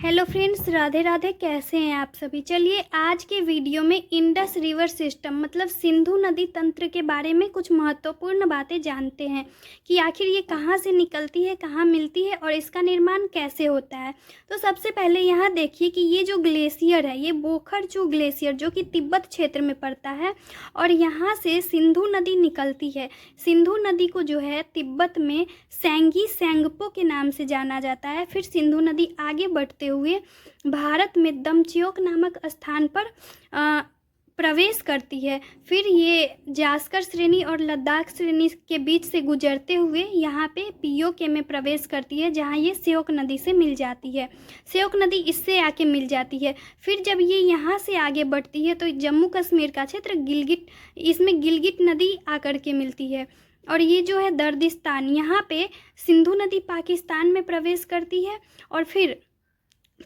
Hello friends, Radhe Radhe. कैसे हैं आप सभी। चलिए आज के वीडियो में इंडस रिवर सिस्टम मतलब सिंधु नदी तंत्र के बारे में कुछ महत्वपूर्ण बातें जानते हैं कि आखिर ये कहाँ से निकलती है, कहाँ मिलती है और इसका निर्माण कैसे होता है। तो सबसे पहले यहाँ देखिए कि ये जो ग्लेशियर है, ये बोखरचू ग्लेशियर जो कि तिब्बत क्षेत्र में पड़ता है और यहाँ से सिंधु नदी निकलती है। सिंधु नदी को जो है तिब्बत में सेंगी सेंगपो के नाम से जाना जाता है। फिर सिंधु नदी आगे बढ़ते हुए भारत में दमचियोक नामक स्थान पर प्रवेश करती है। फिर ये जास्कर श्रेणी और लद्दाख श्रेणी के बीच से गुजरते हुए यहाँ पे पीओके में प्रवेश करती है, जहाँ ये श्योक नदी से मिल जाती है। श्योक नदी इससे आके मिल जाती है। फिर जब ये यहाँ से आगे बढ़ती है तो जम्मू कश्मीर का क्षेत्र गिलगिट, इसमें गिलगिट नदी आकर के मिलती है। और ये जो है दर्दिस्तान, यहाँ पे सिंधु नदी पाकिस्तान में प्रवेश करती है और फिर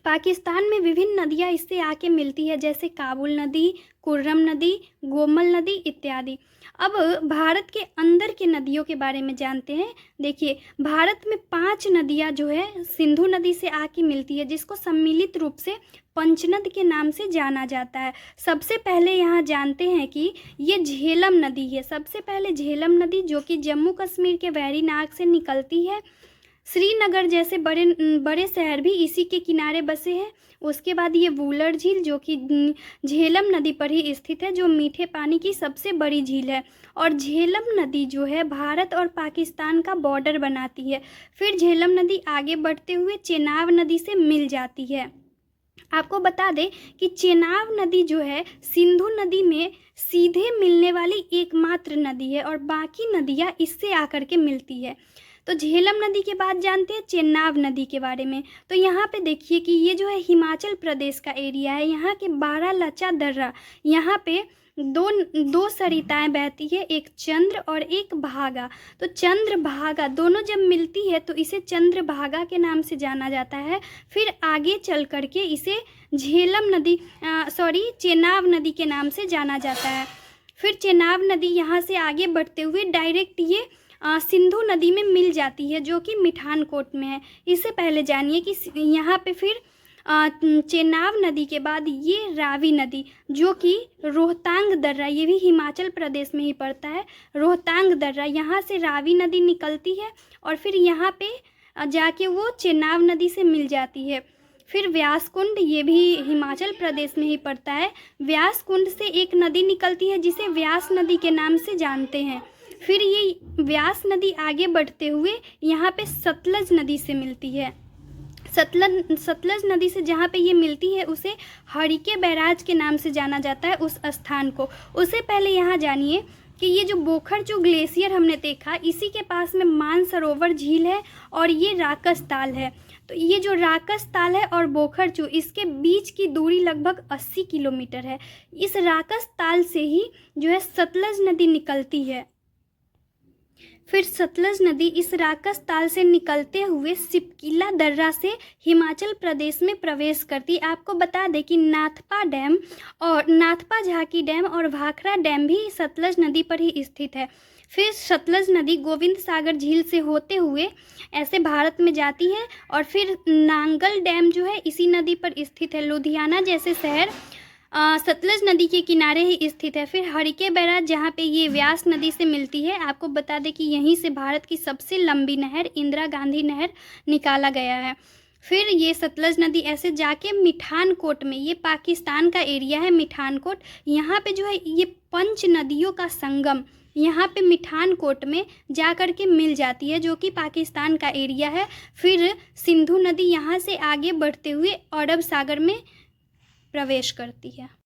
पाकिस्तान में विभिन्न नदियाँ इससे आके मिलती है, जैसे काबुल नदी, कुर्रम नदी, गोमल नदी इत्यादि। अब भारत के अंदर के नदियों के बारे में जानते हैं। देखिए, भारत में 5 नदियाँ जो है सिंधु नदी से आके मिलती है, जिसको सम्मिलित रूप से पंचनद के नाम से जाना जाता है। सबसे पहले यहाँ जानते हैं कि ये झेलम नदी है। सबसे पहले झेलम नदी जो कि जम्मू कश्मीर के वैरीनाग से निकलती है। श्रीनगर जैसे बड़े शहर भी इसी के किनारे बसे हैं। उसके बाद ये वूलर झील जो कि झेलम नदी पर ही स्थित है, जो मीठे पानी की सबसे बड़ी झील है। और झेलम नदी जो है भारत और पाकिस्तान का बॉर्डर बनाती है। फिर झेलम नदी आगे बढ़ते हुए चेनाब नदी से मिल जाती है। आपको बता दें कि चेनाब नदी जो है सिंधु नदी में सीधे मिलने वाली एकमात्र नदी है और बाकी नदियाँ इससे आकर के मिलती है। तो झेलम नदी के बाद जानते हैं चेनाब नदी के बारे में। तो यहाँ पे देखिए कि ये जो है हिमाचल प्रदेश का एरिया है। यहाँ के बारालाचा दर्रा, यहाँ पे दो सरिताएं बहती है, एक चंद्र और एक भागा। तो चंद्र भागा दोनों जब मिलती है तो इसे चंद्र भागा के नाम से जाना जाता है। फिर आगे चल करके इसे झेलम नदी चेनाब नदी के नाम से जाना जाता है। फिर चेनाब नदी यहाँ से आगे बढ़ते हुए डायरेक्ट ये सिंधु नदी में मिल जाती है, जो कि मिठानकोट में है। इससे पहले जानिए कि यहाँ पे फिर चेनाब नदी के बाद ये रावी नदी जो कि रोहतांग दर्रा, ये भी हिमाचल प्रदेश में ही पड़ता है। रोहतांग दर्रा, यहाँ से रावी नदी निकलती है और फिर यहाँ पे जाके वो चेनाब नदी से मिल जाती है। फिर व्यास कुंड, ये भी हिमाचल प्रदेश में ही पड़ता है। व्यास कुंड से एक नदी निकलती है जिसे व्यास नदी के नाम से जानते हैं। फिर ये व्यास नदी आगे बढ़ते हुए यहाँ पे सतलज नदी से मिलती है। सतलज नदी से जहाँ पे ये मिलती है उसे हरिके बैराज के नाम से जाना जाता है, उस स्थान को। उससे पहले यहाँ जानिए कि ये जो बोखरचू ग्लेशियर हमने देखा, इसी के पास में मानसरोवर झील है और ये राकस ताल है। तो ये जो राकस ताल है और बोखरचू, इसके बीच की दूरी लगभग 80 किलोमीटर है। इस राकस ताल से ही जो है सतलज नदी निकलती है। फिर सतलज नदी इस राकस ताल से निकलते हुए सिपकिला दर्रा से हिमाचल प्रदेश में प्रवेश करती। आपको बता दें कि नाथपा झाकी डैम और भाखड़ा डैम भी सतलज नदी पर ही स्थित है। फिर सतलज नदी गोविंद सागर झील से होते हुए ऐसे भारत में जाती है और फिर नांगल डैम जो है इसी नदी पर स्थित है। लुधियाना जैसे शहर सतलज नदी के किनारे ही स्थित है। फिर हरिके बैराज जहाँ पे ये व्यास नदी से मिलती है। आपको बता दें कि यहीं से भारत की सबसे लंबी नहर इंदिरा गांधी नहर निकाला गया है। फिर ये सतलज नदी ऐसे जाके मिठानकोट में, ये पाकिस्तान का एरिया है मिठानकोट, यहाँ पे जो है ये 5 नदियों का संगम यहाँ पे मिठानकोट में जा कर के मिल जाती है, जो कि पाकिस्तान का एरिया है। फिर सिंधु नदी यहाँ से आगे बढ़ते हुए अरब सागर में प्रवेश करती है।